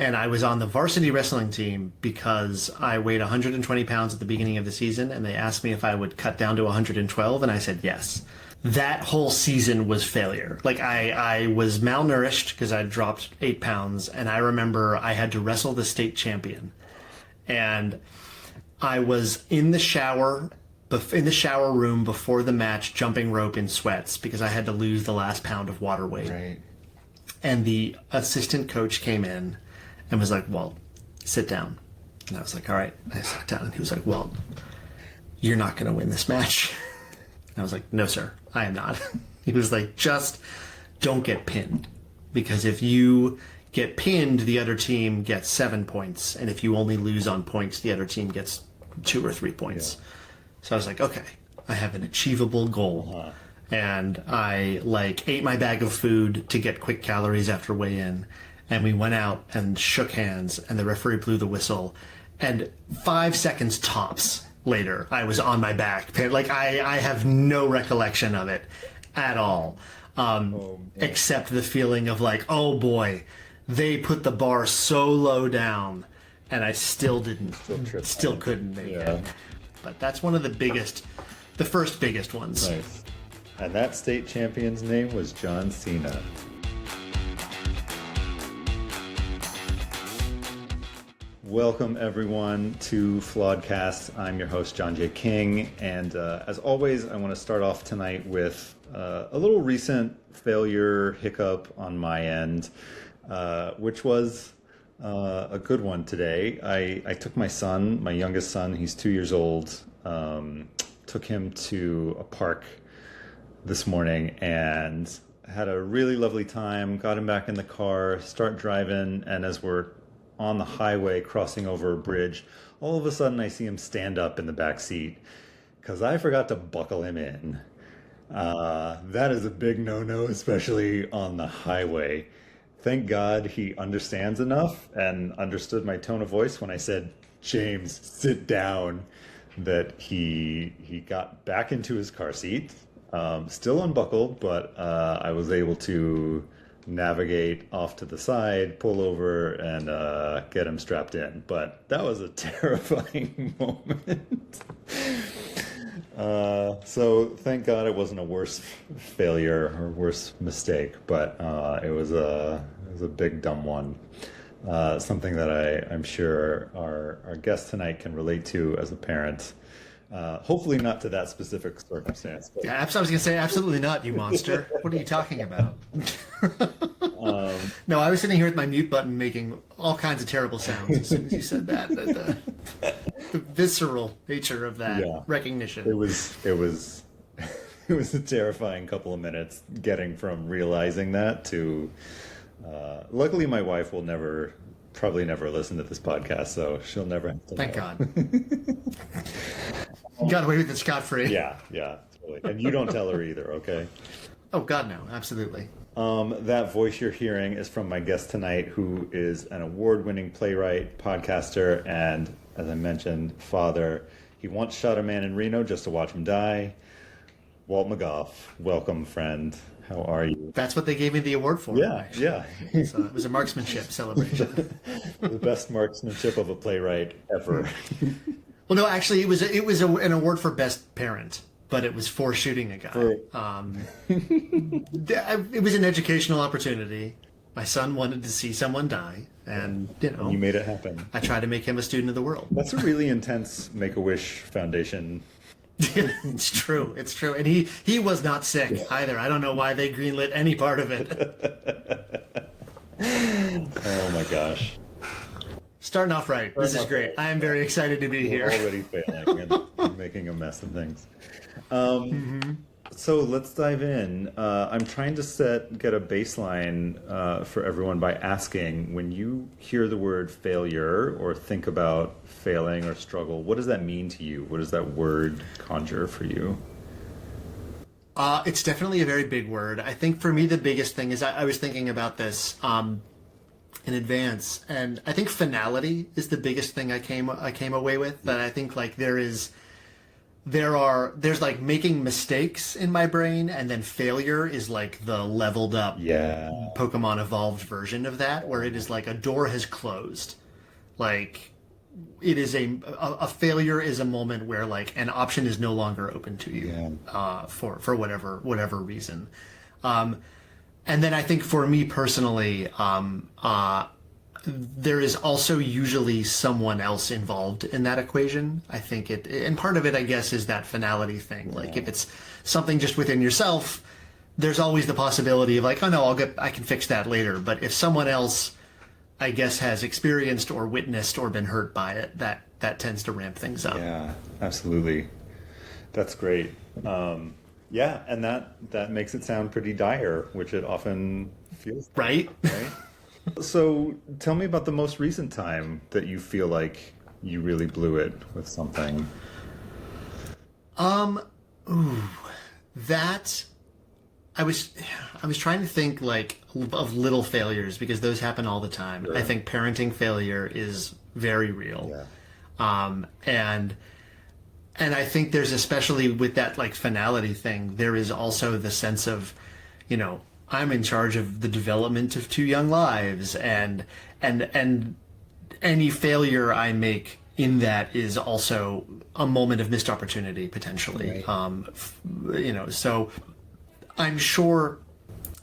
And I was on the varsity wrestling team because I weighed 120 pounds at the beginning of the season, and they asked me if I would cut down to 112, and I said yes. That whole season was failure. Like, I was malnourished because I dropped 8 pounds, and I remember I had to wrestle the state champion. And I was in the shower room before the match, jumping rope in sweats because I had to lose the last pound of water weight. Right. And the assistant coach came in and was like, "Walt, sit down." And I was like, "All right." I sat down, and he was like, "Walt, you're not going to win this match." And I was like, "No, sir, I am not." He was like, "Just don't get pinned, because if you get pinned, the other team gets 7 points, and if you only lose on points, the other team gets 2 or 3 points." Yeah. So I was like, "Okay, I have an achievable goal." And I ate my bag of food to get quick calories after weigh-in, and we went out and shook hands, and the referee blew the whistle, and 5 seconds tops later, I was on my back. Like, I have no recollection of it at all, except the feeling of like, oh boy, they put the bar so low down, and I still couldn't make it. But that's one of the first biggest ones. Nice. And that state champion's name was John Cena. Welcome, everyone, to FlawedCast. I'm your host, John J. King. And as always, I want to start off tonight with a little recent failure hiccup on my end, which was a good one today. I took my son, my youngest son, he's 2 years old, took him to a park this morning and had a really lovely time, got him back in the car, start driving, and as we're on the highway crossing over a bridge, all of a sudden I see him stand up in the back seat because I forgot to buckle him in. That is a big no-no, especially on the highway. Thank God he understands enough and understood my tone of voice when I said, "James, sit down," that he got back into his car seat. Still unbuckled, but I was able to navigate off to the side, pull over, and get him strapped in. But that was a terrifying moment. So thank God it wasn't a worse failure or worse mistake, but it was a big dumb one. Something that I'm sure our guest tonight can relate to as a parent. Hopefully not to that specific circumstance. But... Yeah, I was going to say, absolutely not, you monster. What are you talking about? No, I was sitting here with my mute button making all kinds of terrible sounds as soon as you said that. The visceral nature of that recognition. It was a terrifying couple of minutes getting from realizing that to... luckily, my wife will probably never listen to this podcast, so she'll never have to know. Thank God. You got away with it scot-free. Yeah, totally. And you don't tell her either, okay? Oh, God, no, absolutely. That voice you're hearing is from my guest tonight, who is an award-winning playwright, podcaster, and, as I mentioned, father. He once shot a man in Reno just to watch him die. Walt McGough, welcome, friend. How are you? That's what they gave me the award for. Yeah. So it was a marksmanship celebration. The best marksmanship of a playwright ever. Well, no, actually, it was an award for best parent, but it was for shooting a guy. It was an educational opportunity. My son wanted to see someone die, and you made it happen. I tried to make him a student of the world. That's a really intense Make-A-Wish Foundation. It's true. And he was not sick either. I don't know why they greenlit any part of it. Oh my gosh. Starting off right. This is great. I am very excited to be here. Already failing and making a mess of things. So let's dive in. I'm trying to get a baseline for everyone by asking, when you hear the word failure or think about failing or struggle, what does that mean to you? What does that word conjure for you? It's definitely a very big word. I think for me the biggest thing is I was thinking about this in advance, and I think finality is the biggest thing I came away with. That I think there is there's like making mistakes in my brain, and then failure is like the leveled up Pokemon evolved version of that, where it is like a door has closed. Like it is a failure is a moment where like an option is no longer open to you for whatever reason. And then I think for me personally, there is also usually someone else involved in that equation. I think and part of it, I guess, is that finality thing. Like if it's something just within yourself, there's always the possibility of like, oh no, I can fix that later. But if someone else, I guess, has experienced or witnessed or been hurt by it, that tends to ramp things up. Yeah, absolutely. That's great. Yeah, and that makes it sound pretty dire, which it often feels like, right? So tell me about the most recent time that you feel like you really blew it with something. That I was trying to think like of little failures, because those happen all the time. Sure. I think parenting failure is very real. Yeah. And I think there's, especially with that like finality thing, there is also the sense of, you know, I'm in charge of the development of two young lives, and any failure I make in that is also a moment of missed opportunity potentially. Right. You know, so I'm sure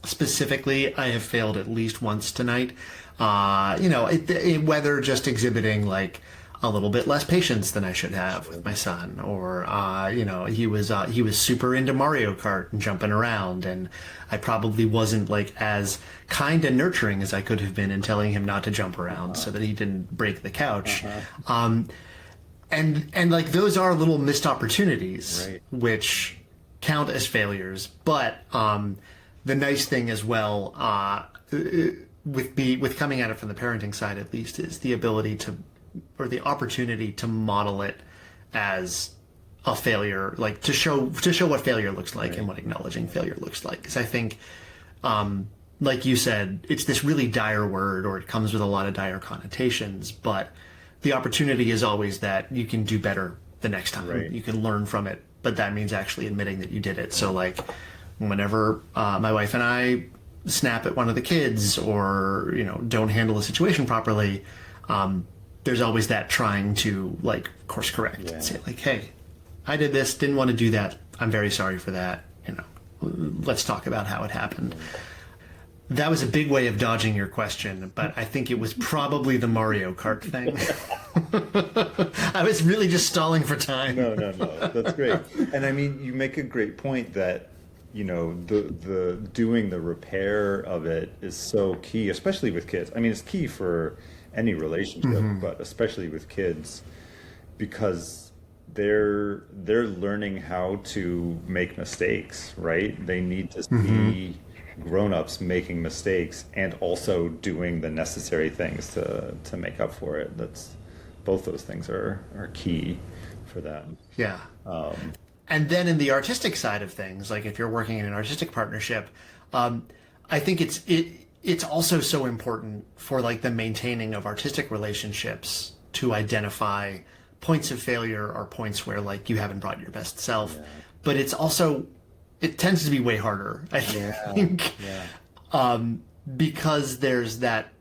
specifically I have failed at least once tonight. You know, whether just exhibiting like a little bit less patience than I should have with my son, or you know, he was super into Mario Kart and jumping around, and I probably wasn't like as kind and nurturing as I could have been in telling him not to jump around so that he didn't break the couch. And like those are little missed opportunities, right, which count as failures. But the nice thing as well, with coming at it from the parenting side at least, is the ability to, or the opportunity to model it as a failure, like to show what failure looks like, right, and what acknowledging failure looks like. Because I think, like you said, it's this really dire word, or it comes with a lot of dire connotations, but the opportunity is always that you can do better the next time. Right. You can learn from it, but that means actually admitting that you did it. So like whenever my wife and I snap at one of the kids, or, you know, don't handle a situation properly, there's always that trying to like course correct and say like, hey, I did this, didn't want to do that. I'm very sorry for that. You know, let's talk about how it happened. That was a big way of dodging your question, but I think it was probably the Mario Kart thing. I was really just stalling for time. No. That's great. And I mean, you make a great point that, you know, the doing the repair of it is so key, especially with kids. I mean, it's key for any relationship, but especially with kids, because they're learning how to make mistakes, right? They need to see grown-ups making mistakes and also doing the necessary things to make up for it. That's both those things are key for that. Yeah. And then in the artistic side of things, like if you're working in an artistic partnership, I think it's also so important for like the maintaining of artistic relationships to identify points of failure or points where like you haven't brought your best self. Yeah. But it's also, it tends to be way harder, I think. Yeah. Because there's that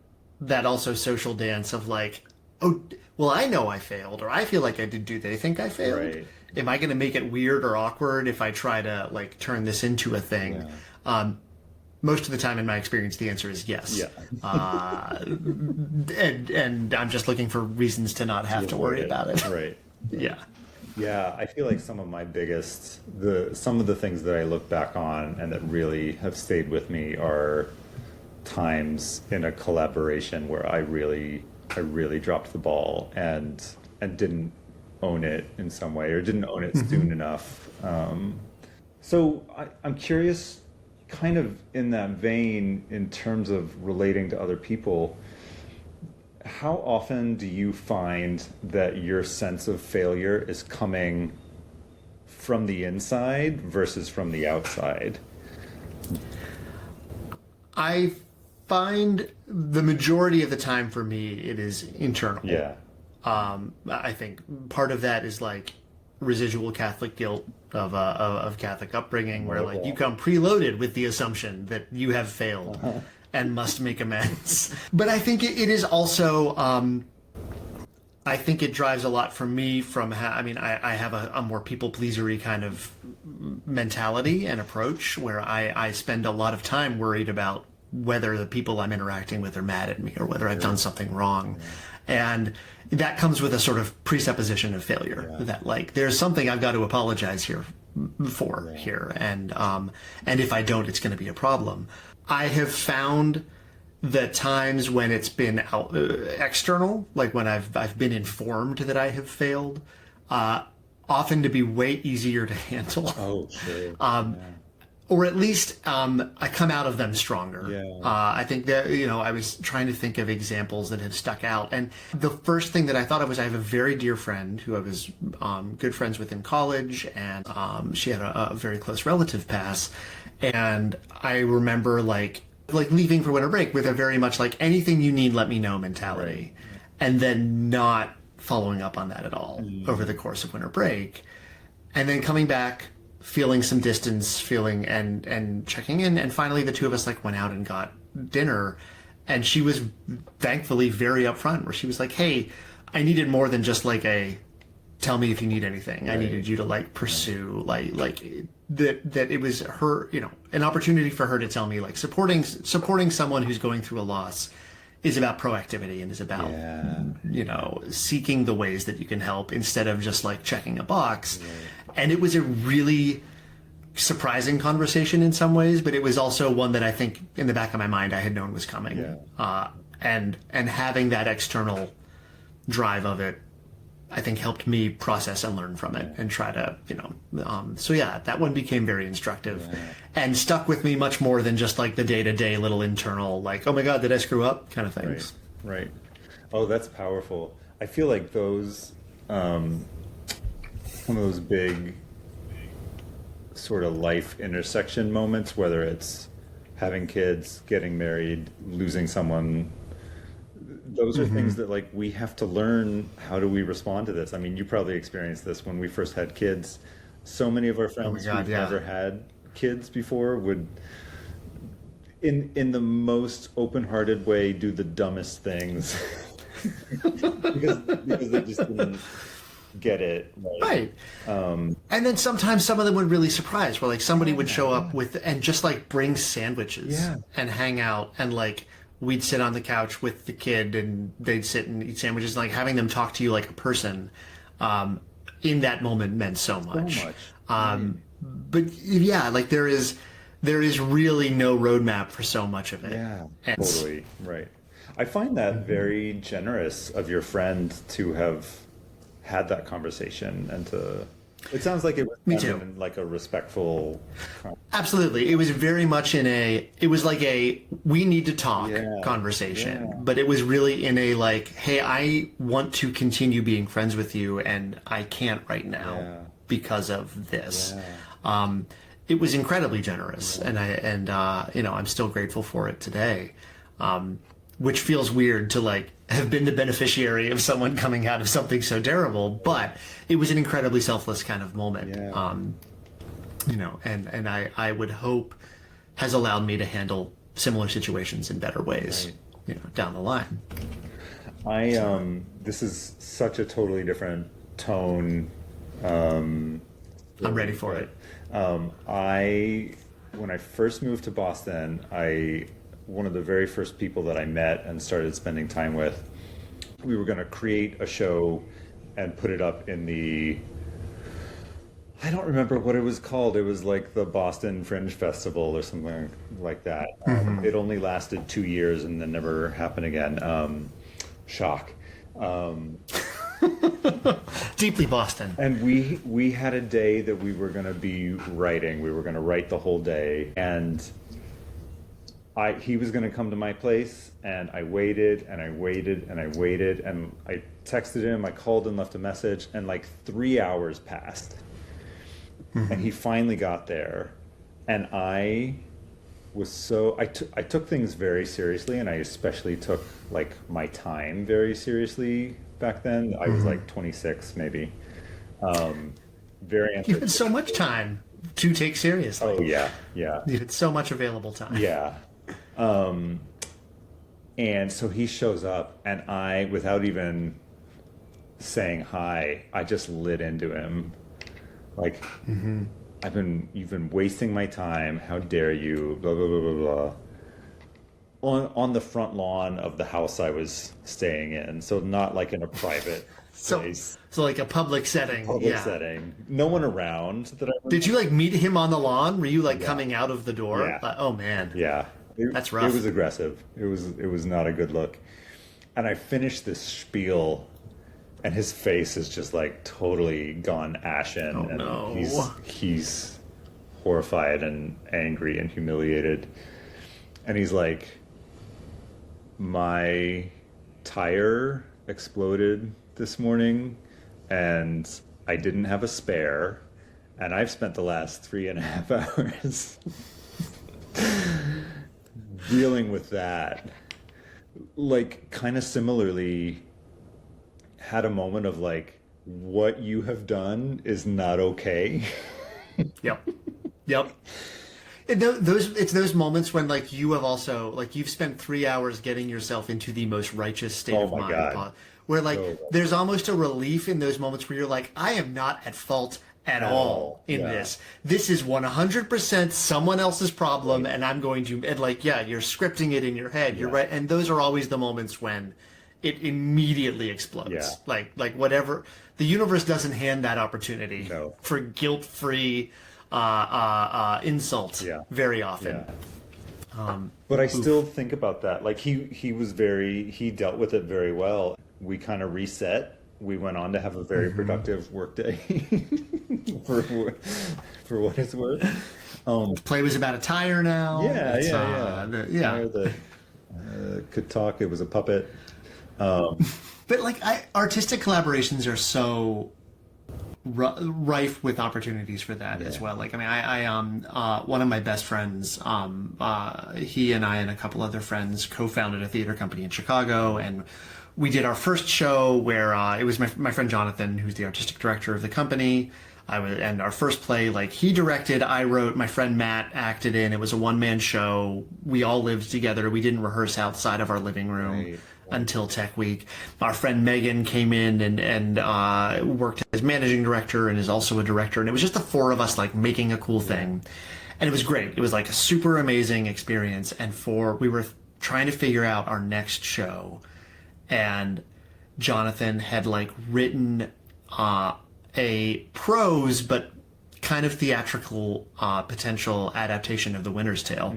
also social dance of like, oh, well, I know I failed, or I feel like I did. Do they think I failed? Right. Am I going to make it weird or awkward if I try to like turn this into a thing? Yeah. Most of the time, in my experience, the answer is yes. Yeah. And I'm just looking for reasons to not have to worry about it. Right. Yeah. Yeah, I feel like some of the things that I look back on and that really have stayed with me are times in a collaboration where I really dropped the ball and didn't own it in some way, or didn't own it soon enough. So I'm curious, kind of in that vein, in terms of relating to other people, how often do you find that your sense of failure is coming from the inside versus from the outside? I find the majority of the time for me, it is internal. Yeah. I think part of that is like residual Catholic guilt of Catholic upbringing, where like you come preloaded with the assumption that you have failed and must make amends. But I think it is also, I think it drives a lot from me from, I have a more people pleasery kind of mentality and approach where I spend a lot of time worried about whether the people I'm interacting with are mad at me or whether I've done something wrong. And that comes with a sort of presupposition of failure, that like there's something I've got to apologize here. And if I don't, it's going to be a problem. I have found the times when it's been external, like when I've been informed that I have failed, often to be way easier to handle. Oh, sure. Or at least I come out of them stronger. I think that, I was trying to think of examples that have stuck out. And the first thing that I thought of was I have a very dear friend who I was good friends with in college, and she had a very close relative pass. And I remember like leaving for winter break with a very much like anything you need, let me know mentality. And then not following up on that at all over the course of winter break. And then coming back, feeling some distance, and checking in, and finally the two of us like went out and got dinner, and she was thankfully very upfront where she was like, hey, I needed more than just like a tell me if you need anything. I needed you to like pursue like that it was her, an opportunity for her to tell me like supporting someone who's going through a loss is about proactivity and is about seeking the ways that you can help instead of just like checking a box. And it was a really surprising conversation in some ways, but it was also one that I think in the back of my mind I had known was coming. And having that external drive of it, I think helped me process and learn from it and try to, that one became very instructive and stuck with me much more than just like the day-to-day little internal, like, oh my God, did I screw up kind of things. Right. Oh, that's powerful. I feel like those, one of those big sort of life intersection moments, whether it's having kids, getting married, losing someone, those are things that like we have to learn. How do we respond to this? I mean, you probably experienced this when we first had kids. So many of our friends who've never had kids before would, in the most open-hearted way, do the dumbest things because they just didn't get it right. And then sometimes some of them would really surprise, where like somebody would show up with and just like bring sandwiches and hang out, and like we'd sit on the couch with the kid and they'd sit and eat sandwiches, and like having them talk to you like a person in that moment meant so much. But like there is really no roadmap for so much of it. Totally right. I find that very generous of your friend to have had that conversation and to, it sounds like it was in like a respectful. Absolutely. It was very much it was like a, we need to talk conversation, but it was really in a like, hey, I want to continue being friends with you and I can't right now because of this. It was incredibly generous and I'm still grateful for it today. Which feels weird to like have been the beneficiary of someone coming out of something so terrible, but it was an incredibly selfless kind of moment. And I would hope has allowed me to handle similar situations in better ways, down the line. This is such a totally different tone. I'm ready for it. When I first moved to Boston, one of the very first people that I met and started spending time with, we were going to create a show and put it up in I don't remember what it was called. It was like the Boston Fringe Festival or something like that. It only lasted 2 years and then never happened again. Shock. Deeply Boston. And we had a day that we were going to be writing. We were going to write the whole day, and he was going to come to my place, and I waited and I waited and I waited, and I texted him, I called and left a message, and like 3 hours passed. And he finally got there, and I took things very seriously, and I especially took like my time very seriously back then. I was like 26 maybe. very You had so much time to take seriously. Oh yeah, yeah. You had so much available time. Yeah. And so he shows up, and I, without even saying hi, I just lit into him. Like, you've been wasting my time. How dare you? Blah, blah, blah, blah, blah. On the front lawn of the house I was staying in. So not like in a private place. So like a public setting. Public setting. No one around that I Did you like meet him on the lawn? Were you like coming out of the door? Yeah. Oh man. Yeah. That's rough. It was aggressive. It was not a good look. And I finished this spiel, and his face is just like totally gone ashen. Oh, and no. he's horrified and angry and humiliated. And he's like, my tire exploded this morning, and I didn't have a spare, and I've spent the last 3.5 hours dealing with that. Like, kind of similarly, had a moment of like, what you have done is not okay. Yep. It's those moments when like you have also like you've spent 3 hours getting yourself into the most righteous state of mind. God. Where like there's almost a relief in those moments where you're like, I am not at fault at all in this. This is 100% someone else's problem, and I'm going to, and like, you're scripting it in your head. You're right. And those are always the moments when it immediately explodes. Yeah. Like whatever, the universe doesn't hand that opportunity for guilt-free insult very often. But I still think about that. Like he dealt with it very well. We kind of reset. We went on to have a very productive work day for what it's worth. Play was about a tire now. Tire that could talk. It was a puppet. But like artistic collaborations are so rife with opportunities for that as well. Like, I mean, I one of my best friends, he and I and a couple other friends co-founded a theater company in Chicago, and we did our first show where it was my friend Jonathan, who's the artistic director of the company. And our first play, like, he directed, I wrote, my friend Matt acted in. It was a one-man show. We all lived together. We didn't rehearse outside of our living room until Tech Week. Our friend Megan came in and worked as managing director and is also a director. And it was just the four of us, like, making a cool thing. And it was great. It was like a super amazing experience. And we were trying to figure out our next show. And Jonathan had like written a prose but kind of theatrical potential adaptation of The Winter's Tale.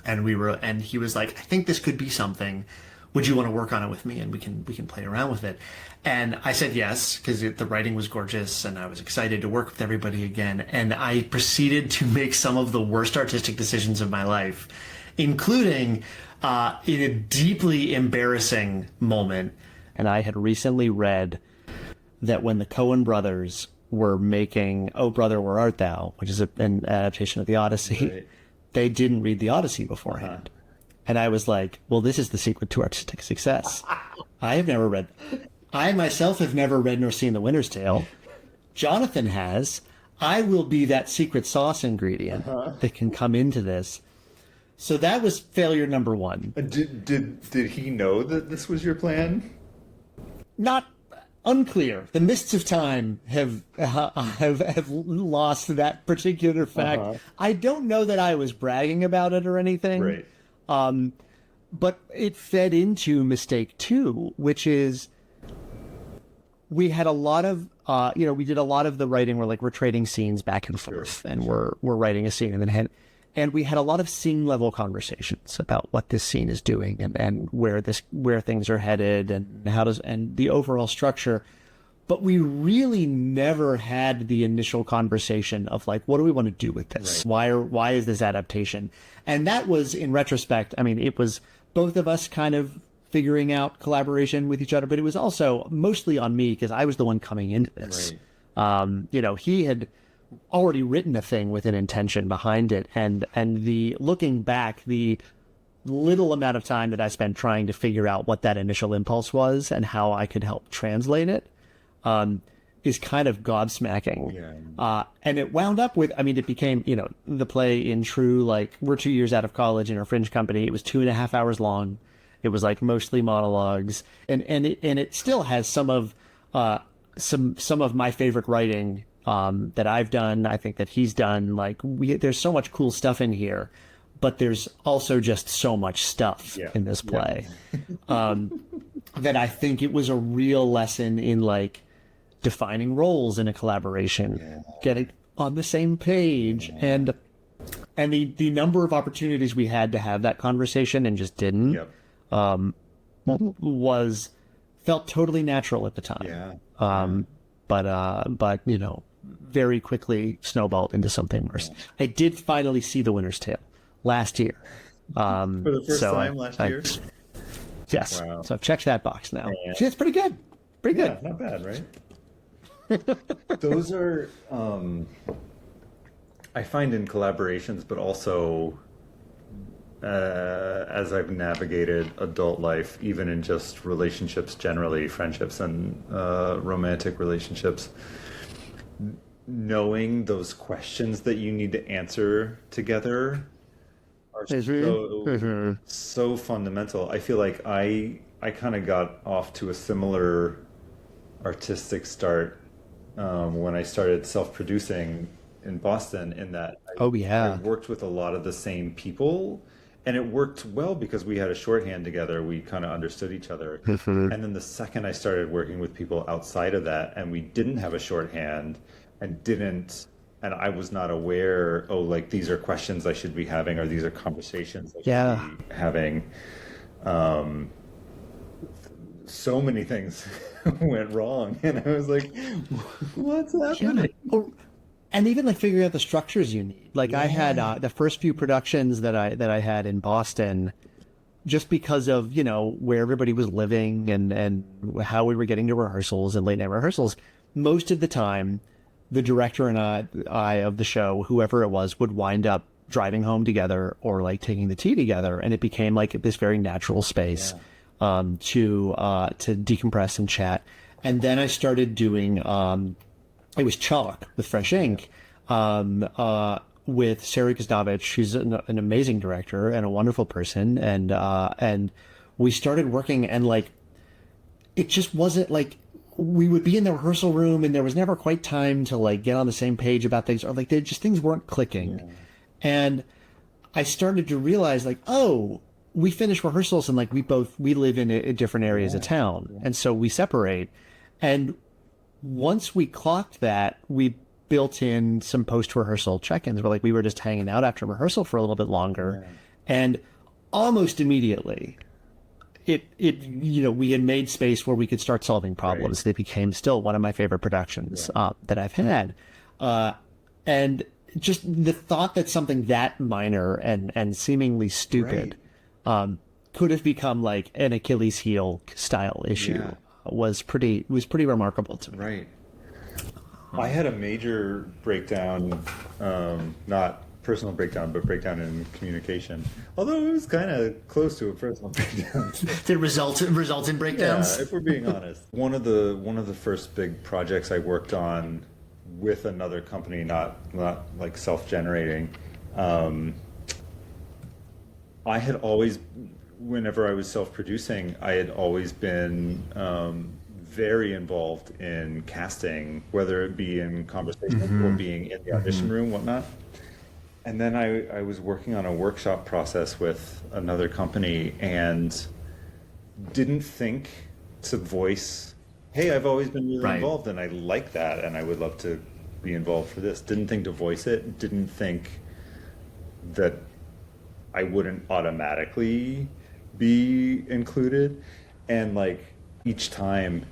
And he was like, I think this could be something. Would you want to work on it with me, and we can play around with it? And I said yes, because the writing was gorgeous and I was excited to work with everybody again. And I proceeded to make some of the worst artistic decisions of my life, including in a deeply embarrassing moment. And I had recently read that when the Coen brothers were making Oh Brother, Where Art Thou, which is an adaptation of the Odyssey, they didn't read the Odyssey beforehand. And I was like, well, this is the secret to artistic success. I myself have never read nor seen The Winter's Tale. Jonathan has. I will be that secret sauce ingredient that can come into this. So that was failure number one. Did he know that this was your plan? Not unclear. The mists of time have lost that particular fact. I don't know that I was bragging about it or anything. Right. But it fed into mistake two, which is we had a lot of we did a lot of the writing where like we're trading scenes back and forth, and we're writing a scene, and we had a lot of scene level conversations about what this scene is doing and where things are headed and the overall structure. But we really never had the initial conversation of like, what do we want to do with this? Why is this adaptation? And that was, in retrospect, I mean, it was both of us kind of figuring out collaboration with each other, but it was also mostly on me because I was the one coming into this. He had already written a thing with an intention behind it, and the looking back, the little amount of time that I spent trying to figure out what that initial impulse was and how I could help translate it is kind of gobsmacking. Yeah. And it wound up with, I mean, it became, the play in true, like, we're 2 years out of college in our fringe company. It was 2.5 hours long. It was like mostly monologues, and it still has some of my favorite writing that I've done. I think that he's done. Like, there's so much cool stuff in here, but there's also just so much stuff in this play that I think it was a real lesson in, like, defining roles in a collaboration, getting on the same page, and the number of opportunities we had to have that conversation and just didn't. Felt totally natural at the time. But very quickly snowballed into something worse. I did finally see The Winter's Tale last year. For the first time last year? Yes. Wow. So I've checked that box now. It's pretty good. Pretty good. Yeah, not bad, right? Those are, I find in collaborations, but also as I've navigated adult life, even in just relationships generally, friendships and romantic relationships, knowing those questions that you need to answer together are so fundamental. I feel like I kind of got off to a similar artistic start when I started self-producing in Boston, in that I worked with a lot of the same people. And it worked well because we had a shorthand together. We kind of understood each other. And then the second I started working with people outside of that, and we didn't have a shorthand and I was not aware, like, these are questions I should be having, or these are conversations I should be having. So many things went wrong. And I was like, what's happening? Yeah. And even, like, figuring out the structures you need. Like, I had the first few productions that I had in Boston, just because of, where everybody was living and how we were getting to rehearsals and late night rehearsals. Most of the time, the director and I of the show, whoever it was, would wind up driving home together or, like, taking the tea together. And it became, like, this very natural space to decompress and chat. And then I started doing it was Chalk with Fresh Ink, with Sarah Gaznovich. She's an amazing director and a wonderful person, and we started working, and, like, it just wasn't, like, we would be in the rehearsal room and there was never quite time to, like, get on the same page about things, or, like, things weren't clicking. And I started to realize, like, we finish rehearsals and, like, we live in different areas of town, and so we separate. And once we clocked that, we built in some post-rehearsal check-ins where, like, we were just hanging out after rehearsal for a little bit longer. And almost immediately we had made space where we could start solving problems. It became still one of my favorite productions that I've had. And just the thought that something that minor and seemingly stupid could have become, like, an Achilles heel style issue was pretty remarkable to me. Right. I had a major breakdown, not personal breakdown, but breakdown in communication. Although it was kind of close to a personal breakdown. Did it result in breakdowns? Yeah, if we're being honest. One of the first big projects I worked on with another company, not like self-generating. I had always, whenever I was self-producing, I had always been very involved in casting, whether it be in conversation or being in the audition room, whatnot. And then I was working on a workshop process with another company and didn't think to voice, hey, I've always been really involved and I like that and I would love to be involved for this. Didn't think to voice it. Didn't think that I wouldn't automatically be included. And, like, each time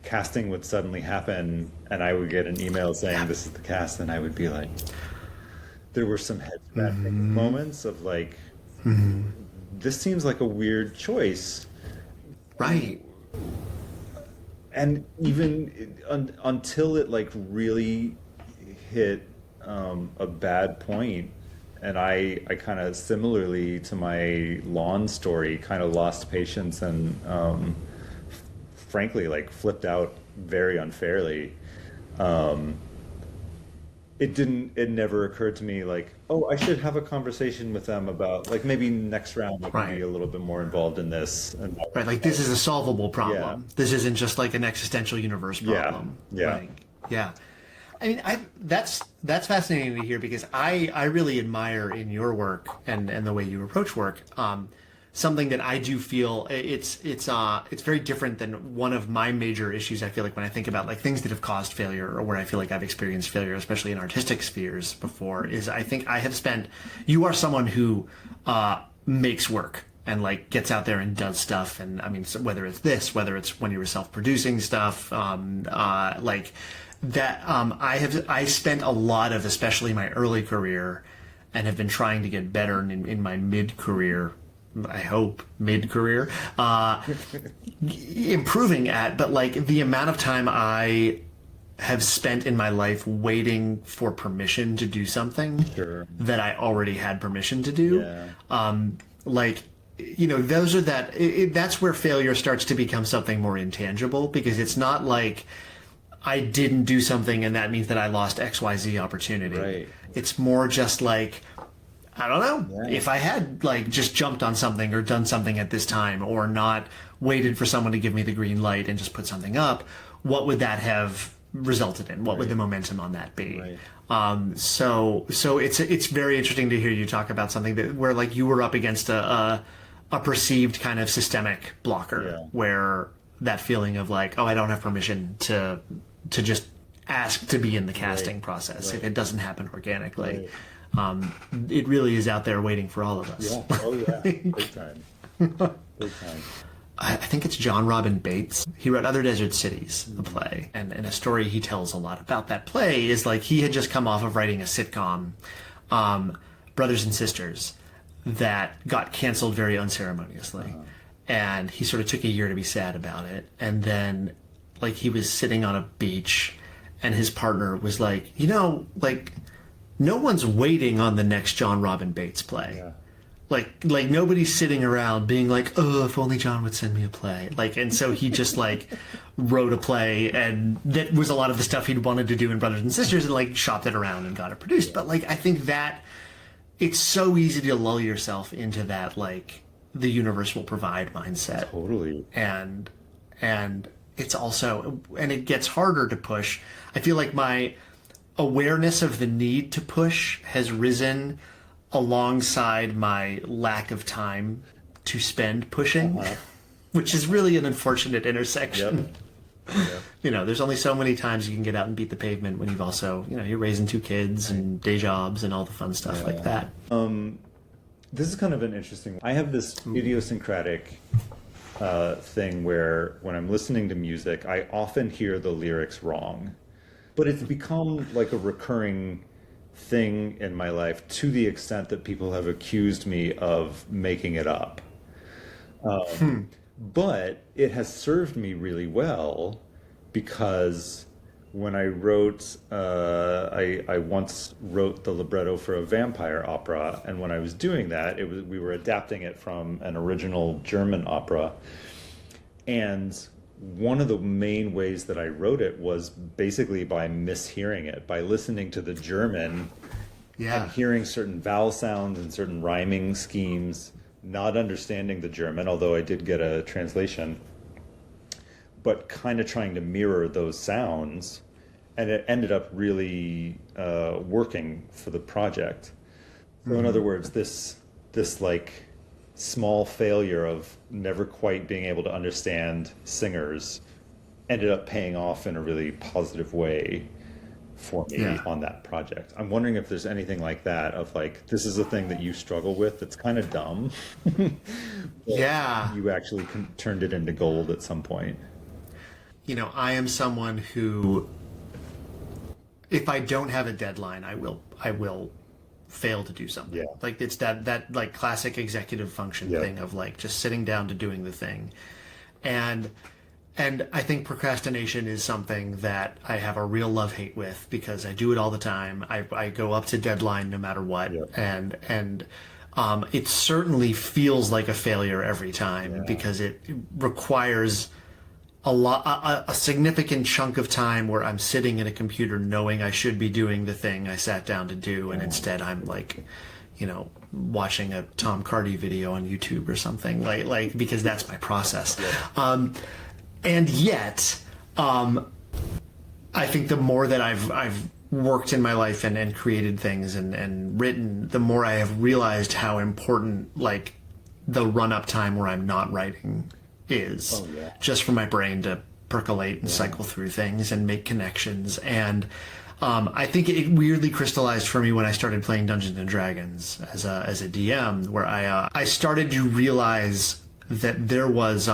casting would suddenly happen and I would get an email saying this is the cast, and I would be like, there were some head scratching moments of, like, this seems like a weird choice. Right. And even until it, like, really hit a bad point, and I kind of, similarly to my lawn story, kind of lost patience and frankly, like, flipped out very unfairly. it never occurred to me like, oh, I should have a conversation with them about like maybe next round I can be a little bit more involved in this. And right, like this is a solvable problem. Yeah. This isn't just like an existential universe problem. Yeah. Like, yeah. I mean, that's fascinating to hear because I really admire in your work and the way you approach work. Something that I do feel it's very different than one of my major issues. I feel like when I think about like things that have caused failure or where I feel like I've experienced failure, especially in artistic spheres before, is I think you are someone who makes work and like gets out there and does stuff. And I mean, so whether it's when you were self-producing stuff, like that, I spent a lot of, especially my early career, and have been trying to get better in my mid-career, I hope, mid-career, improving at, but like the amount of time I have spent in my life waiting for permission to do something that I already had permission to do. Yeah. Like, you know, that's where failure starts to become something more intangible, because it's not like I didn't do something and that means that I lost XYZ opportunity. Right. It's more just like, I don't know, if I had like just jumped on something or done something at this time or not waited for someone to give me the green light and just put something up, what would that have resulted in? What would the momentum on that be? Right. So it's very interesting to hear you talk about something where like you were up against a perceived kind of systemic blocker where that feeling of like, oh, I don't have permission to just ask to be in the casting process if it doesn't happen organically. It really is out there waiting for all of us. Yeah. Oh yeah. Big time. Big time. I think it's John Robin Bates. He wrote Other Desert Cities, the play. And a story he tells a lot about that play is like he had just come off of writing a sitcom, Brothers and Sisters, that got canceled very unceremoniously. And he sort of took a year to be sad about it. And then like he was sitting on a beach and his partner was like, you know, like no one's waiting on the next John Robin Bates play. Yeah. Like nobody's sitting around being like, oh, if only John would send me a play. Like, and so he just like wrote a play, and that was a lot of the stuff he'd wanted to do in Brothers and Sisters, and like shopped it around and got it produced. But like, I think that it's so easy to lull yourself into that, like the universe will provide mindset. Totally. And it's also, and it gets harder to push. I feel like my awareness of the need to push has risen alongside my lack of time to spend pushing, which is really an unfortunate intersection. Yep. You know, there's only so many times you can get out and beat the pavement when you've also, you know, you're raising 2 kids and day jobs and all the fun stuff like that. This is kind of an interesting, I have this idiosyncratic thing where when I'm listening to music, I often hear the lyrics wrong, but it's become like a recurring thing in my life to the extent that people have accused me of making it up. But it has served me really well, because when I wrote, I once wrote the libretto for a vampire opera, and when I was doing that, we were adapting it from an original German opera, and one of the main ways that I wrote it was basically by mishearing it, by listening to the German and hearing certain vowel sounds and certain rhyming schemes, not understanding the German, although I did get a translation, but kind of trying to mirror those sounds. And it ended up really working for the project. So in other words, this like small failure of never quite being able to understand singers ended up paying off in a really positive way for me on that project. I'm wondering if there's anything like that, of like, this is a thing that you struggle with that's kind of dumb. You actually turned it into gold at some point. You know, I am someone who, if I don't have a deadline, I will fail to do something. Yeah. Like it's that like classic executive function thing of like just sitting down to doing the thing. And I think procrastination is something that I have a real love-hate with, because I do it all the time. I go up to deadline no matter what. Yep. And it certainly feels like a failure every time, because it requires a significant chunk of time where I'm sitting at a computer knowing I should be doing the thing I sat down to do, and instead I'm like, watching a Tom Cardy video on YouTube or something, like because that's my process. And yet, I think the more that I've worked in my life and created things and written, the more I have realized how important like the run-up time where I'm not writing is, just for my brain to percolate and cycle through things and make connections. And I think it weirdly crystallized for me when I started playing Dungeons and Dragons as a DM, where I started to realize that there was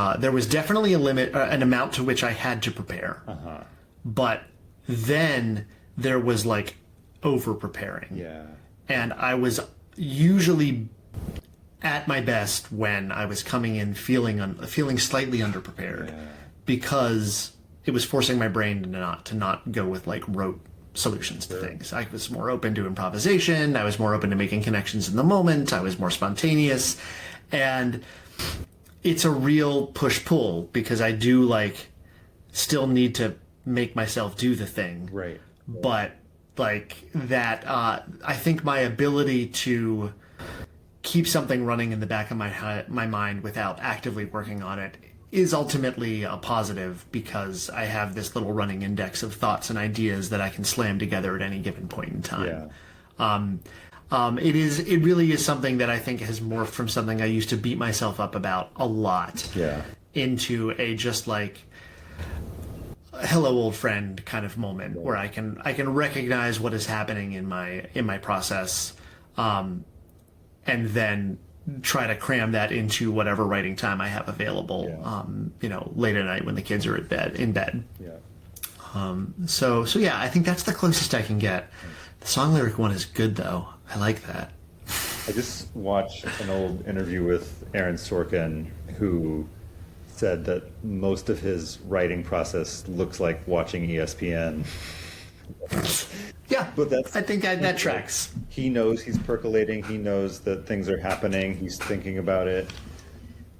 definitely a limit, an amount to which I had to prepare, but then there was like over preparing, and I was usually at my best when I was coming in feeling slightly underprepared, because it was forcing my brain to not go with like rote solutions to things. I was more open to improvisation. I was more open to making connections in the moment. I was more spontaneous, and it's a real push-pull because I do like still need to make myself do the thing. Right. But like that, I think my ability to keep something running in the back of my mind without actively working on it is ultimately a positive, because I have this little running index of thoughts and ideas that I can slam together at any given point in time. It really is something that I think has morphed from something I used to beat myself up about a lot into a just like hello old friend kind of moment, where I can recognize what is happening in my process, and then try to cram that into whatever writing time I have available, late at night when the kids are in bed. So yeah, I think that's the closest I can get. The song lyric one is good though. I like that. I just watched an old interview with Aaron Sorkin, who said that most of his writing process looks like watching ESPN. Yeah, but I think that tracks. He knows he's percolating. He knows that things are happening. He's thinking about it,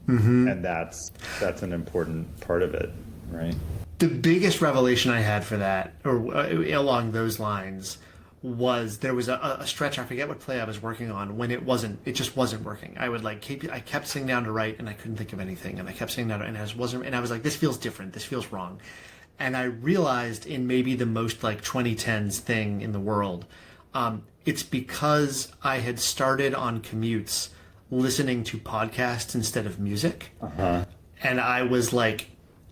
and that's an important part of it, right? The biggest revelation I had for that, or along those lines, was there was a stretch, I forget what play I was working on, when it just wasn't working. I kept sitting down to write and I couldn't think of anything, and I kept sitting down and I was like, this feels different, this feels wrong. And I realized, in maybe the most like 2010s thing in the world, it's because I had started on commutes listening to podcasts instead of music. And I was like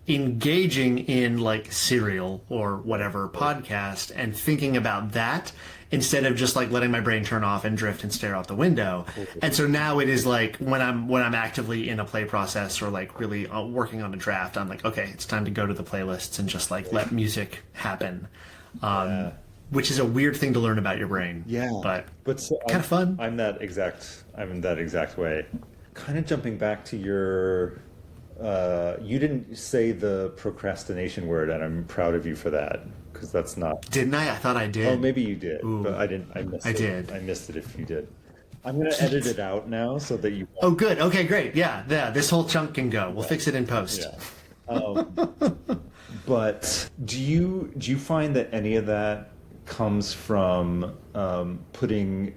engaging in like Serial or whatever podcast and thinking about that instead of just like letting my brain turn off and drift and stare out the window. And so now it is like when I'm actively in a play process or like really working on a draft, I'm like, okay, it's time to go to the playlists and just like let music happen. Which is a weird thing to learn about your brain. But so kind of fun. I'm in that exact way. Kind of jumping back to your you didn't say the procrastination word, and I'm proud of you for that, because that's not... Didn't I? I thought I did. Oh, maybe you did. Ooh. But I didn't. I missed it. Did. I missed it if you did. I'm going to edit it out now so that you... Oh, good. Okay, great. Yeah, this whole chunk can go. We'll fix it in post. But do you find that any of that comes from putting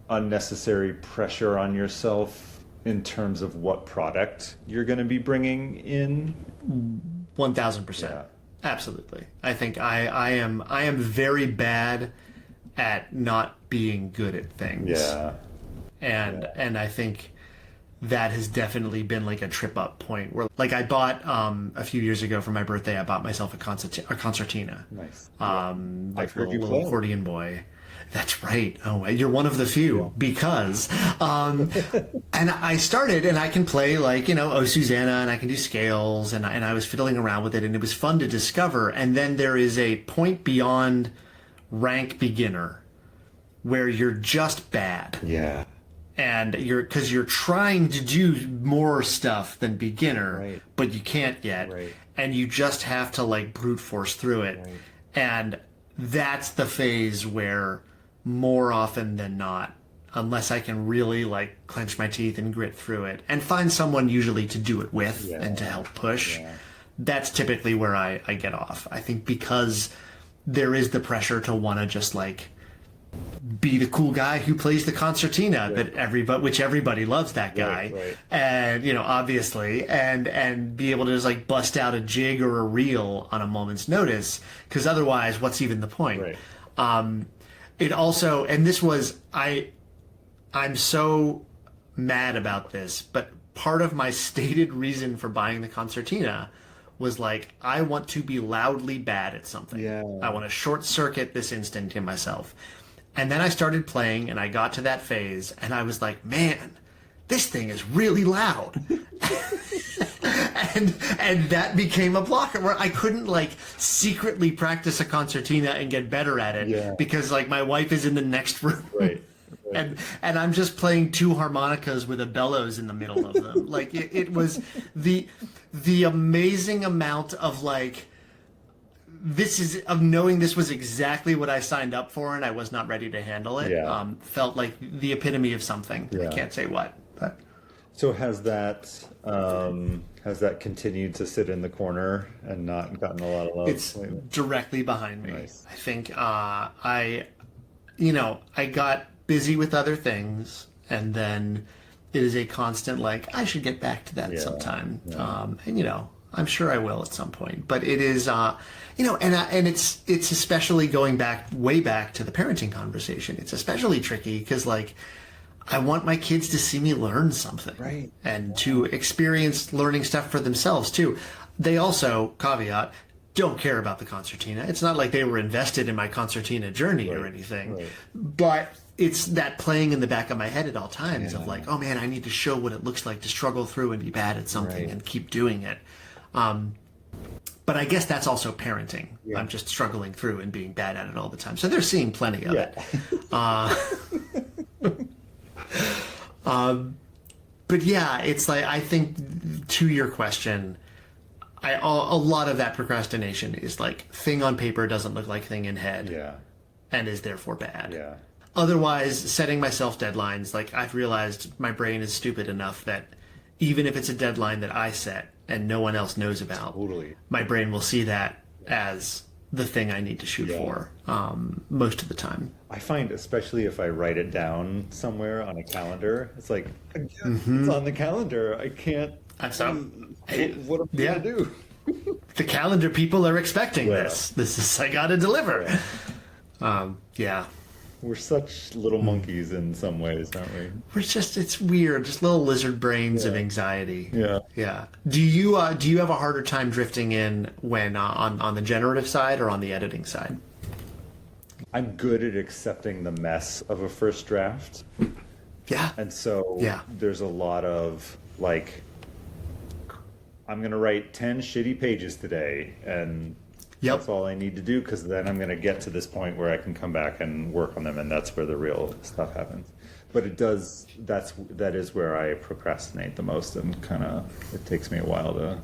unnecessary pressure on yourself in terms of what product you're going to be bringing in? 1000%. Absolutely. I think I am very bad at not being good at things. And I think that has definitely been like a trip up point where, like, I bought a few years ago for my birthday, I bought myself a concertina. Nice. Like a little accordion boy. That's right. Oh, you're one of the few, because and I started, and I can play like, Oh Susanna, and I can do scales, and I was fiddling around with it, and it was fun to discover. And then there is a point beyond rank beginner where you're just bad. And because you're trying to do more stuff than beginner, but you can't yet, and you just have to like brute force through it. And that's the phase where, more often than not, unless I can really like clench my teeth and grit through it and find someone usually to do it with and to help push, that's typically where I get off. I think because there is the pressure to want to just like be the cool guy who plays the concertina which everybody loves that guy. Right. And, you know, obviously, and be able to just like bust out a jig or a reel on a moment's notice, because otherwise what's even the point? Right. It also, and this was, I'm so mad about this, but part of my stated reason for buying the concertina was like, I want to be loudly bad at something. Yeah. I want to short circuit this instinct in myself. And then I started playing and I got to that phase and I was like, man, this thing is really loud. and that became a blocker where I couldn't like secretly practice a concertina and get better at it because like my wife is in the next room. Right. And I'm just playing two harmonicas with a bellows in the middle of them. Like it was the amazing amount of like, knowing this was exactly what I signed up for and I was not ready to handle it. Felt like the epitome of something. I can't say what, but. So has that continued to sit in the corner and not gotten a lot of love? It's lately? Directly behind me. Nice. I think I got busy with other things, and then it is a constant like I should get back to that sometime. And you know, I'm sure I will at some point. But it is, and it's especially going way back to the parenting conversation. It's especially tricky because like I want my kids to see me learn something, right, and to experience learning stuff for themselves too. They also, caveat, don't care about the concertina. It's not like they were invested in my concertina journey or anything, but it's that playing in the back of my head at all times of like, oh man, I need to show what it looks like to struggle through and be bad at something and keep doing it. But I guess that's also parenting. I'm just struggling through and being bad at it all the time. So they're seeing plenty of it. But yeah, it's like, I think to your question, a lot of that procrastination is like thing on paper doesn't look like thing in head and is therefore bad. Otherwise, setting myself deadlines, like I've realized my brain is stupid enough that even if it's a deadline that I set and no one else knows about, my brain will see that as the thing I need to shoot for most of the time. I find, especially if I write it down somewhere on a calendar, it's like, it's on the calendar. I can't. What am I going to do? The calendar people are expecting this. This is, I got to deliver. We're such little monkeys in some ways, aren't we? It's weird. Just little lizard brains of anxiety. Yeah. Do you have a harder time drifting in when on the generative side or on the editing side? I'm good at accepting the mess of a first draft. Yeah. And so there's a lot of like, I'm going to write 10 shitty pages today and that's all I need to do, because then I'm going to get to this point where I can come back and work on them, and that's where the real stuff happens. But that is where I procrastinate the most, and kind of it takes me a while to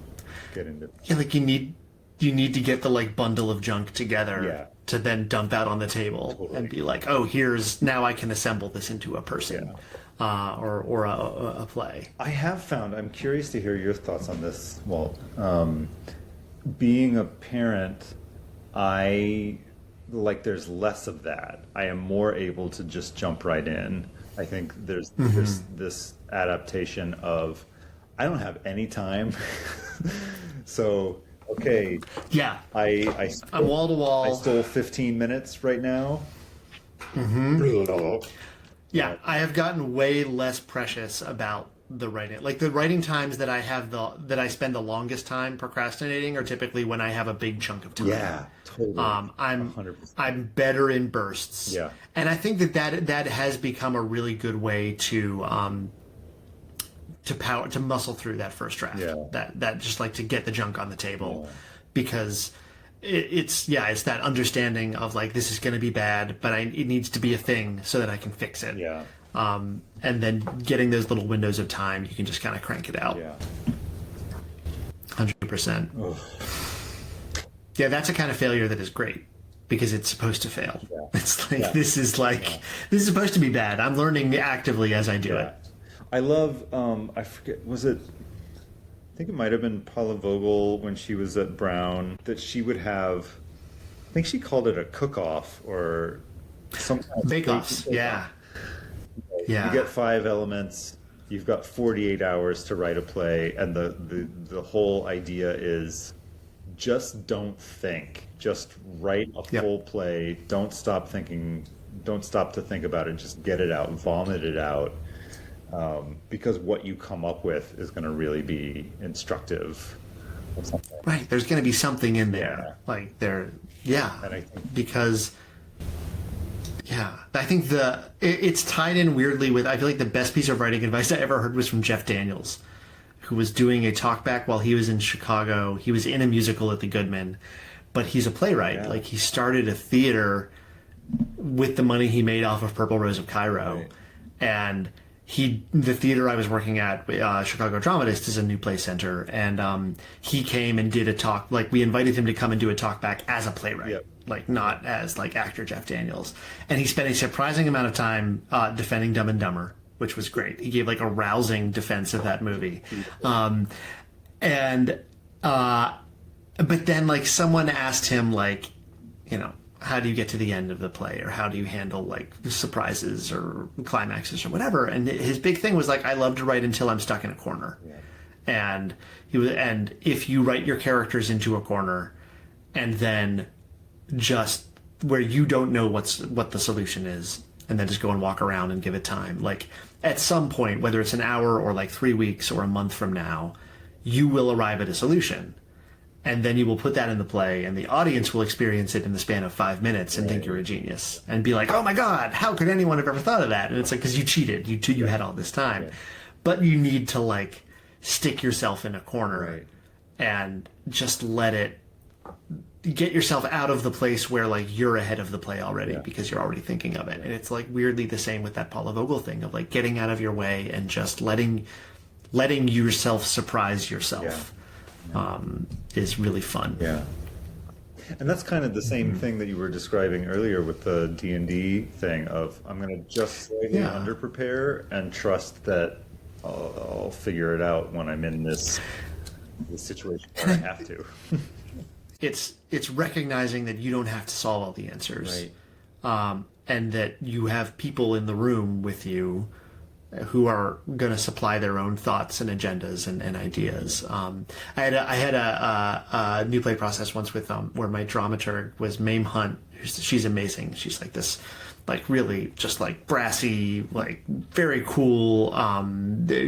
get into. Yeah, like you need to get the like bundle of junk together to then dump out on the table and be like, oh, now I can assemble this into a person or a play. I have found, I'm curious to hear your thoughts on this, Walt. Being a parent, there's less of that. I am more able to just jump right in. I think there's this adaptation of, I don't have any time. So, okay. Yeah. I'm wall to wall. I stole 15 minutes right now. Yeah, I have gotten way less precious about the writing. Like the writing times that I spend the longest time procrastinating are typically when I have a big chunk of time. Yeah, totally. I'm 100%. I'm better in bursts. Yeah. And I think that has become a really good way to muscle through that first draft. Yeah. That just like to get the junk on the table, because it's that understanding of like, this is going to be bad, but it needs to be a thing so that I can fix it. Yeah. And then getting those little windows of time, you can just kind of crank it out. Yeah. 100%. Yeah, that's a kind of failure that is great because it's supposed to fail. Yeah. It's like, this is supposed to be bad. I'm learning actively as I do it. I love, I forget, was it I think it might have been Paula Vogel when she was at Brown, that she would have, I think she called it a cook-off or some kind of Bake-offs, yeah. You get 5 elements, you've got 48 hours to write a play, and the whole idea is just don't think. Just write a full play. Don't stop thinking. Don't stop to think about it. Just get it out, vomit it out. Because what you come up with is going to really be instructive. Or something. Right. There's going to be something in there. Like there, And I think, because, I think it's tied in weirdly with, I feel like the best piece of writing advice I ever heard was from Jeff Daniels, who was doing a talkback while he was in Chicago. He was in a musical at the Goodman, but he's a playwright. Yeah. Like he started a theater with the money he made off of Purple Rose of Cairo. Right. And the theater I was working at, Chicago Dramatist, is a new play center. And he came and did a talk, like we invited him to come and do a talk back as a playwright. Yep. Like not as like actor Jeff Daniels. And he spent a surprising amount of time defending Dumb and Dumber, which was great. He gave like a rousing defense of that movie. But then like someone asked him like, how do you get to the end of the play, or how do you handle like surprises or climaxes or whatever? And his big thing was like, I love to write until I'm stuck in a corner. Yeah. And if you write your characters into a corner and then just where you don't know what the solution is, and then just go and walk around and give it time. Like at some point, whether it's an hour or like 3 weeks or a month from now, you will arrive at a solution. And then you will put that in the play, and the audience will experience it in the span of 5 minutes and think you're a genius and be like, oh my God, how could anyone have ever thought of that? And it's like, because you cheated. You had all this time. But you need to like stick yourself in a corner and just let it get yourself out of the place where like you're ahead of the play already because you're already thinking of it. And it's like weirdly the same with that Paula Vogel thing of like getting out of your way and just letting yourself surprise yourself is really fun. Yeah. And that's kind of the same thing that you were describing earlier with the D&D thing of I'm going to just slightly underprepare and trust that I'll figure it out when I'm in this situation where I have to. It's recognizing that you don't have to solve all the answers, and that you have people in the room with you who are going to supply their own thoughts and agendas and ideas. I had a new play process once with where my dramaturg was Mame Hunt. She's amazing. She's like this, like really just like brassy, like very cool,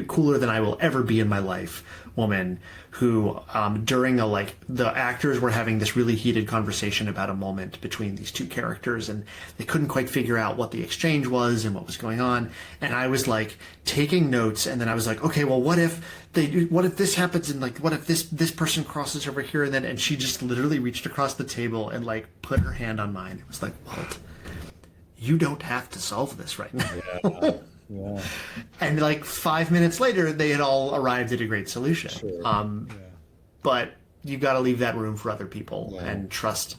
cooler than I will ever be in my life woman who during the actors were having this really heated conversation about a moment between these two characters, and they couldn't quite figure out what the exchange was and what was going on. And I was like taking notes, and then I was like, okay, well, what if this happens, and like what if this person crosses over here, and she just literally reached across the table and like put her hand on mine. It was like, Walt, you don't have to solve this right now. Yeah. And like 5 minutes later, they had all arrived at a great solution. Sure. But you got to leave that room for other people and trust.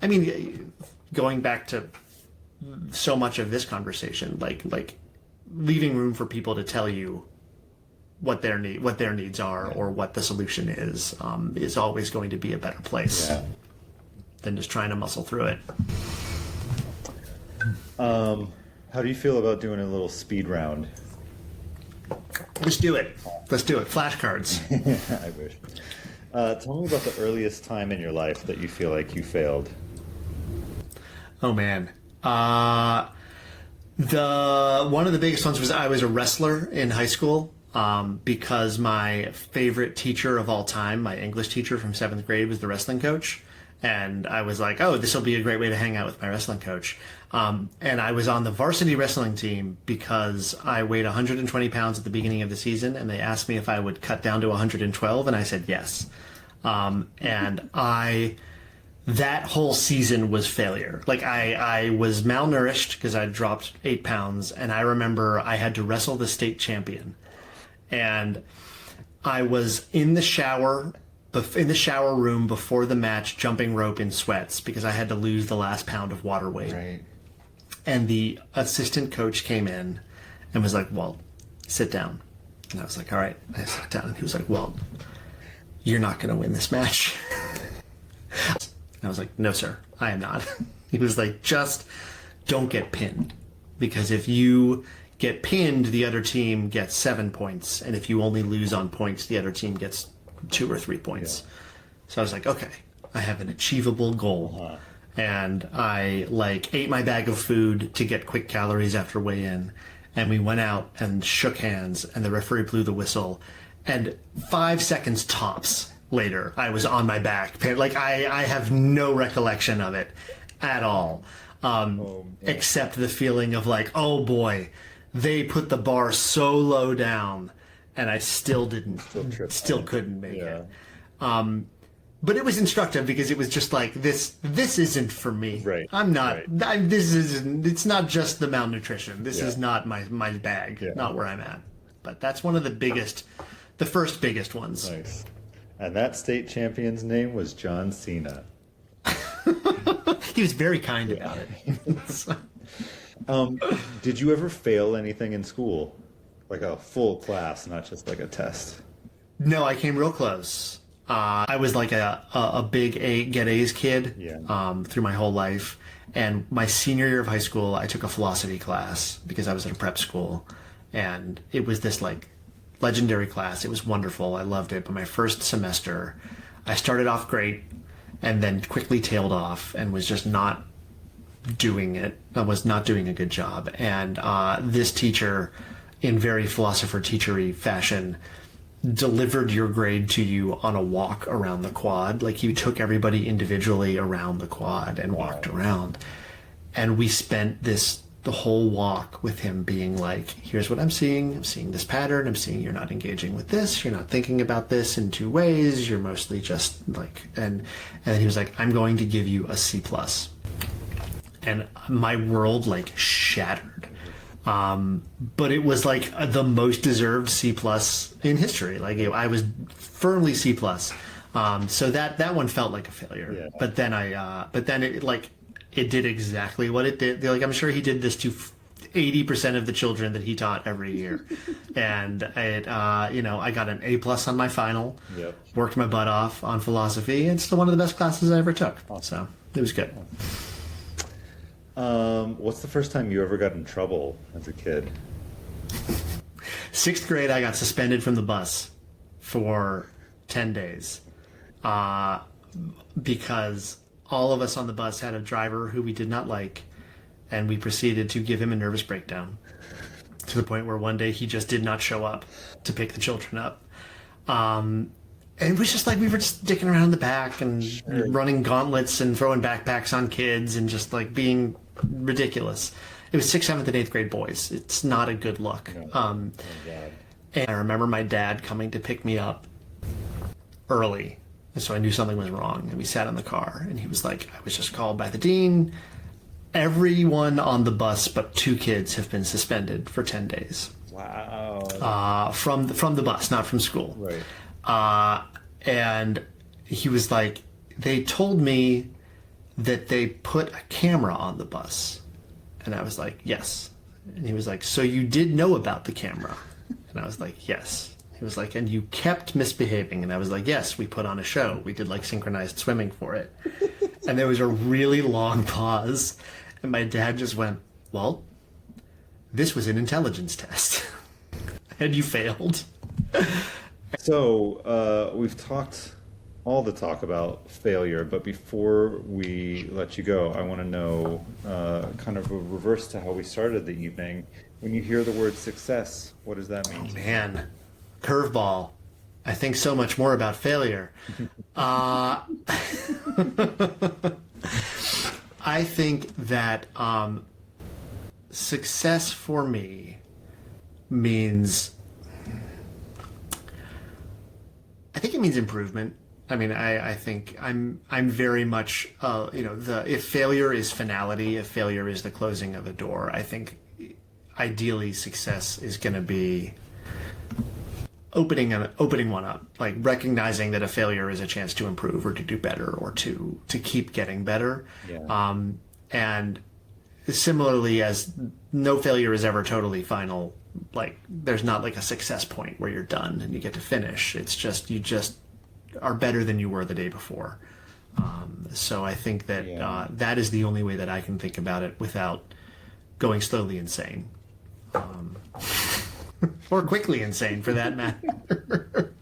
I mean, going back to so much of this conversation, like leaving room for people to tell you what their needs are or what the solution is always going to be a better place than just trying to muscle through it. How do you feel about doing a little speed round? Let's do it. Flashcards. I wish. Tell me about the earliest time in your life that you feel like you failed. Oh man. One of the biggest ones was I was a wrestler in high school because my favorite teacher of all time, my English teacher from 7th grade, was the wrestling coach. And I was like, oh, this will be a great way to hang out with my wrestling coach. And I was on the varsity wrestling team because I weighed 120 pounds at the beginning of the season, and they asked me if I would cut down to 112, and I said yes. That whole season was failure. Like I was malnourished because I dropped 8 pounds, and I remember I had to wrestle the state champion. And I was in the shower room before the match, jumping rope in sweats because I had to lose the last pound of water weight. Right. And the assistant coach came in and was like, Walt, sit down. And I was like, all right. I sat down, and he was like, Walt, you're not going to win this match. I was like, no, sir, I am not. He was like, just don't get pinned. Because if you get pinned, the other team gets 7 points. And if you only lose on points, the other team gets 2 or 3 points. Yeah. So I was like, okay, I have an achievable goal. Uh-huh. And I ate my bag of food to get quick calories after weigh-in. And we went out and shook hands, and the referee blew the whistle. And 5 seconds tops later, I was on my back. I have no recollection of it at all. Except the feeling of oh boy, they put the bar so low down, and I still couldn't make it. But it was instructive because it was just this isn't for me. Right. I'm not, right. It's not just the malnutrition. This is not my bag, not where I'm at. But that's one of the first biggest ones. Nice. And that state champion's name was John Cena. He was very kind about it. Did you ever fail anything in school? Like a full class, not just a test? No, I came real close. I was a big get A's kid through my whole life. And my senior year of high school, I took a philosophy class because I was at a prep school. And it was this legendary class. It was wonderful. I loved it. But my first semester, I started off great and then quickly tailed off and was just not doing it. I was not doing a good job. And this teacher, in very philosopher-teachery fashion, delivered your grade to you on a walk around the quad. He took everybody individually around the quad and walked around. And we spent the whole walk with him being here's what I'm seeing this pattern, I'm seeing you're not engaging with this, you're not thinking about this in 2 ways, you're mostly just and he was I'm going to give you a C+. And my world shattered. But it was the most deserved C+ in history. I was firmly C+. So that one felt like a failure. Yeah. But then it did exactly what it did. I'm sure he did this to 80% of the children that he taught every year. And I got an A+ on my final. Yep. Worked my butt off on philosophy. It's still one of the best classes I ever took. So it was good. What's the first time you ever got in trouble as a kid? 6th grade, I got suspended from the bus for 10 days because all of us on the bus had a driver who we did not like, and we proceeded to give him a nervous breakdown to the point where one day he just did not show up to pick the children up. And it was just we were just dicking around in the back and running gauntlets and throwing backpacks on kids and just being ridiculous. It was 6th, 7th, and 8th grade boys. It's not a good look. And I remember my dad coming to pick me up early. And so I knew something was wrong. And we sat in the car and he was I was just called by the dean. Everyone on the bus but 2 kids have been suspended for 10 days. Wow. From the bus, not from school. Right. And he was they told me that they put a camera on the bus. And I was yes. And he was so you did know about the camera? And I was yes. He was and you kept misbehaving. And I was yes, we put on a show. We did synchronized swimming for it. And there was a really long pause. And my dad just went, well, this was an intelligence test. And you failed. So we've talked all the talk about failure, but before we let you go, I want to know kind of a reverse to how we started the evening. When you hear the word success, what does that mean? Oh, man. Curveball. I think so much more about failure. I think that success for me means... I think it means improvement. I mean, I think I'm very much, if failure is finality, if failure is the closing of a door, I think ideally success is going to be opening one up, recognizing that a failure is a chance to improve or to do better or to keep getting better. Yeah. And similarly, as no failure is ever totally final, there's not a success point where you're done and you get to finish. It's just, you just are better than you were the day before. So I think that that is the only way that I can think about it without going slowly insane. Or quickly insane, for that matter.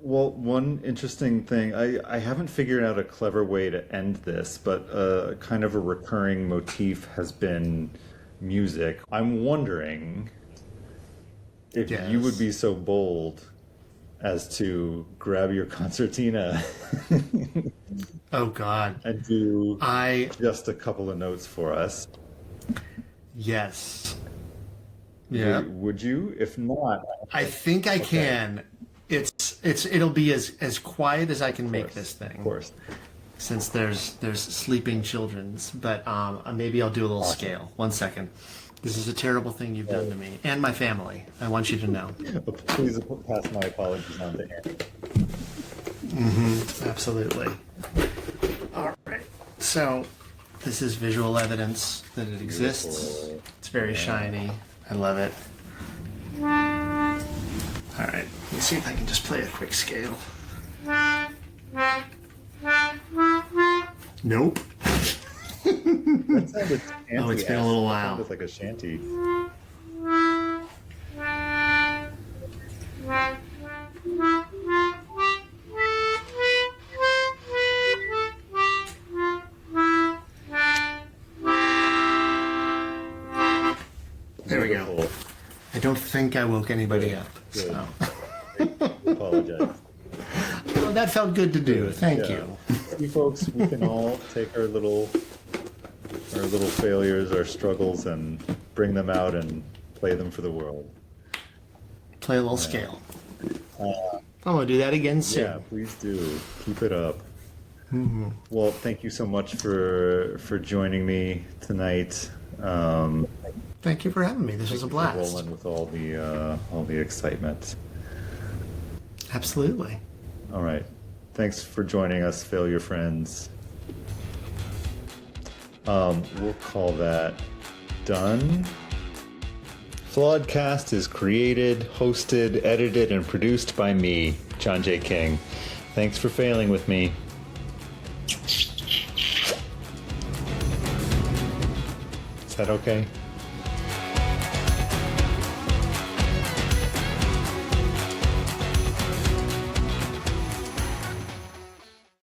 Well, one interesting thing, I haven't figured out a clever way to end this, but kind of a recurring motif has been music. I'm wondering if you would be so bold as to grab your concertina Oh, God. and do just a couple of notes for us. Yes. Yeah. Would you? If not, I think I can. It'll be as quiet as I can make this thing. Of course. Since there's sleeping children's, but maybe I'll do a little scale. 1 second. This is a terrible thing you've done to me and my family. I want you to know. Please pass my apologies on to Annie. Absolutely. All right. So this is visual evidence that it exists. Beautiful. It's very shiny. I love it. All right. Let's see if I can just play a quick scale. Nope. That sounded Oh, it's been a little while. It sounded like a shanty. There we go. I don't think I woke anybody up. Good. So. Apologize. Well, that felt good to do. Thank you. You folks, we can all take our little failures, our struggles, and bring them out and play them for the world. Play a little scale. I'm gonna do that again soon. Yeah, please do. Keep it up. Well, thank you so much for joining me tonight. Thank you for having me. This was a blast. Rolling with all the excitement. Absolutely. All right. Thanks for joining us, failure friends. We'll call that done. FlawedCast is created, hosted, edited, and produced by me, John J. King. Thanks for failing with me. Is that okay?